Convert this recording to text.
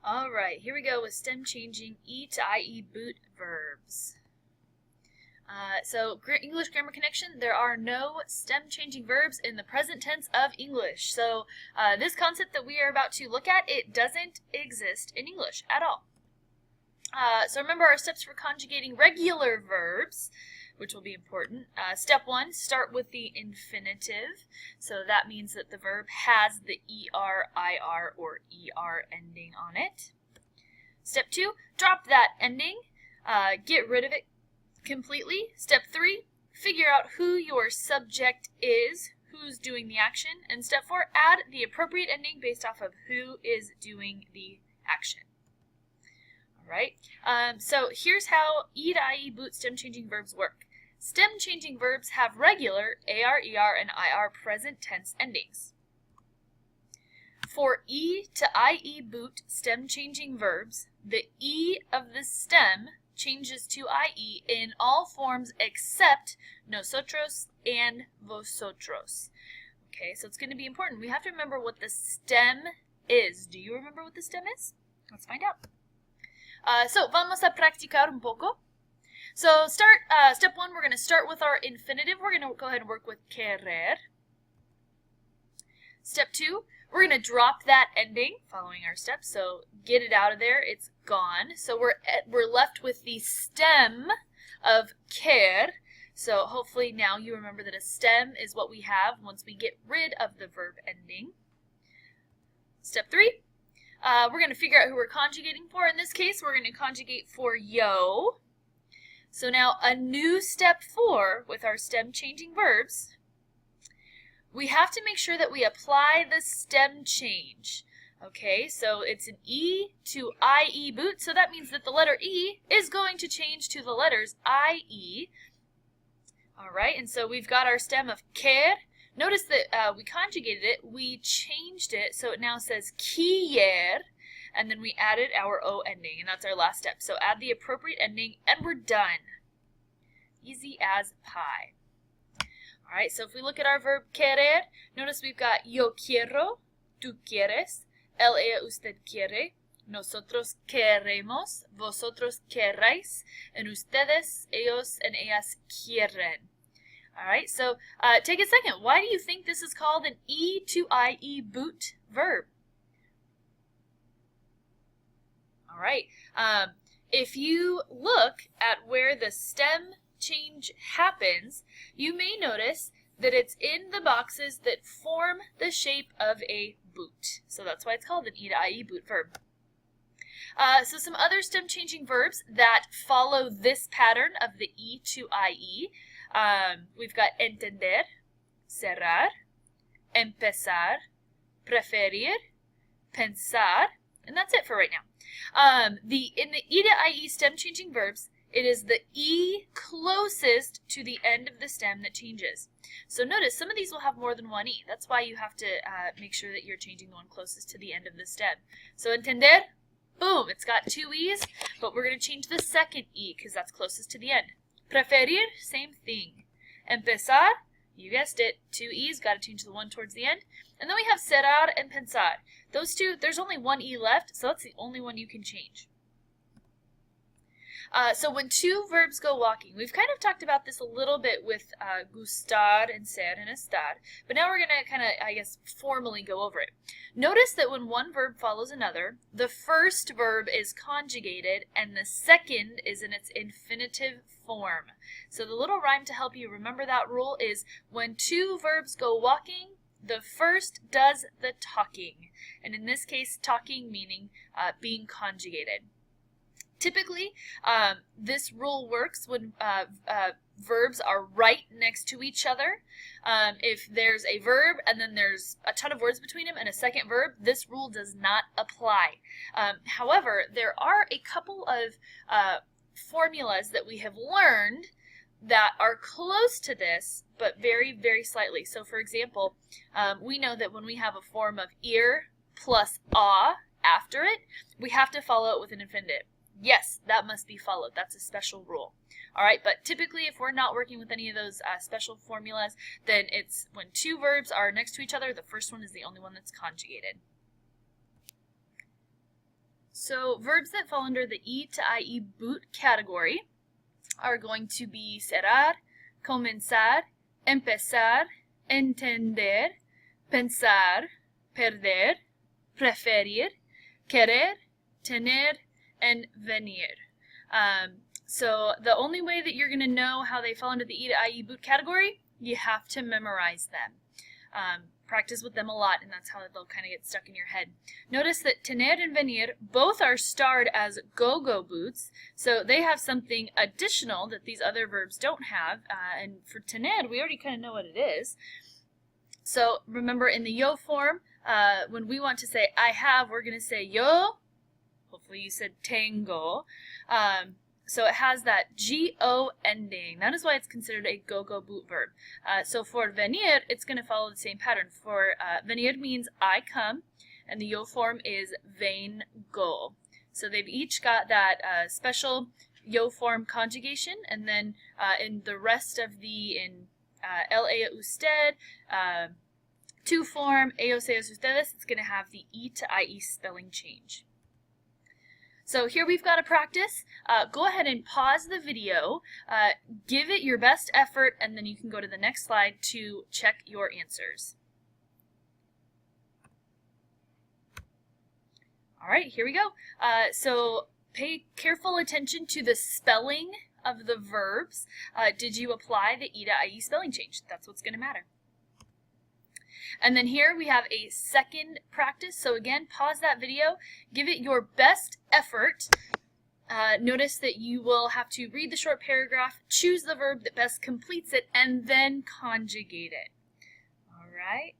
All right, here we go with stem changing E to IE boot verbs. So English grammar connection, there are no stem changing verbs in the present tense of English. So this concept that we are about to look at, it doesn't exist in English at all. So remember our steps for conjugating regular verbs, which will be important. Step 1, start with the infinitive. So that means that the verb has the ER, IR, or ER ending on it. Step 2, drop that ending. Get rid of it completely. Step 3, figure out who your subject is, who's doing the action. And step 4, add the appropriate ending based off of who is doing the action. Alright, so here's how E to IE boot stem changing verbs work. Stem changing verbs have regular AR, ER, and IR present tense endings. For E to IE boot stem changing verbs, the E of the stem changes to IE in all forms except nosotros and vosotros. Okay, so it's going to be important. We have to remember what the stem is. Do you remember what the stem is? Let's find out. So, vamos a practicar un poco. So, step 1, we're going to start with our infinitive. We're going to go ahead and work with querer. Step 2, we're going to drop that ending following our steps. So, get it out of there. It's gone. So, we're left with the stem of quer. So, hopefully now you remember that a stem is what we have once we get rid of the verb ending. Step 3. We're going to figure out who we're conjugating for. In this case, we're going to conjugate for yo. So now a new step 4 with our stem changing verbs. We have to make sure that we apply the stem change. Okay, so it's an E to IE boot, so that means that the letter E is going to change to the letters IE. Alright, and so we've got our stem of quer. Notice that we conjugated it, we changed it, so it now says quier, and then we added our O ending, and that's our last step. So add the appropriate ending, and we're done. Easy as pie. Alright, so if we look at our verb querer, notice we've got yo quiero, tú quieres, él, ella, usted quiere, nosotros queremos, vosotros querráis, and ustedes, ellos, and ellas quieren. Alright, so take a second. Why do you think this is called an E to IE boot verb? Alright, if you look at where the stem change happens, you may notice that it's in the boxes that form the shape of a boot. So that's why it's called an E to IE boot verb. So some other stem changing verbs that follow this pattern of the E to IE. We've got entender, cerrar, empezar, preferir, pensar, and that's it for right now. In the E to IE stem changing verbs, it is the E closest to the end of the stem that changes. So notice some of these will have more than one E. That's why you have to make sure that you're changing the one closest to the end of the stem. So entender, boom, it's got 2 E's, but we're going to change the second E because that's closest to the end. Preferir, same thing. Empezar, you guessed it, 2 E's, got to change the one towards the end. And then we have cerrar and pensar. Those two, there's only 1 E left, so that's the only one you can change. So when 2 verbs go walking, we've kind of talked about this a little bit with gustar and ser and estar, but now we're going to kind of, I guess, formally go over it. Notice that when one verb follows another, the first verb is conjugated and the second is in its infinitive form. So the little rhyme to help you remember that rule is when 2 verbs go walking, the first does the talking. And in this case, talking meaning being conjugated. Typically, this rule works when verbs are right next to each other. If there's a verb and then there's a ton of words between them and a second verb, this rule does not apply. However, there are a couple of formulas that we have learned that are close to this, but very, very slightly. So, for example, we know that when we have a form of ir plus a after it, we have to follow it with an infinitive. Yes, that must be followed. That's a special rule. All right, but typically if we're not working with any of those special formulas, then it's when 2 verbs are next to each other, the first one is the only one that's conjugated. So verbs that fall under the E to IE boot category are going to be cerrar, comenzar, empezar, entender, pensar, perder, preferir, querer, tener, and venir. So the only way that you're going to know how they fall under the E to IE boot category, you have to memorize them. Practice with them a lot, and that's how they'll kind of get stuck in your head. Notice that tener and venir both are starred as go-go boots, so they have something additional that these other verbs don't have. And for tener, we already kind of know what it is. So remember, in the yo form, when we want to say I have, we're going to say yo. Hopefully you said tengo. So it has that G-O ending. That is why it's considered a go-go boot verb. So for venir, it's going to follow the same pattern. For venir means I come, and the yo form is vengo. So they've each got that special yo form conjugation, and then in the rest of the, el, ella, usted, to form, ellos, ellas, ustedes, it's going to have the E to IE spelling change. So here we've got a practice. Go ahead and pause the video, give it your best effort, and then you can go to the next slide to check your answers. All right, here we go. So pay careful attention to the spelling of the verbs. Did you apply the E to IE spelling change? That's what's going to matter. And then here we have a second practice. So again, pause that video, give it your best effort. Notice that you will have to read the short paragraph, choose the verb that best completes it, and then conjugate it. All right.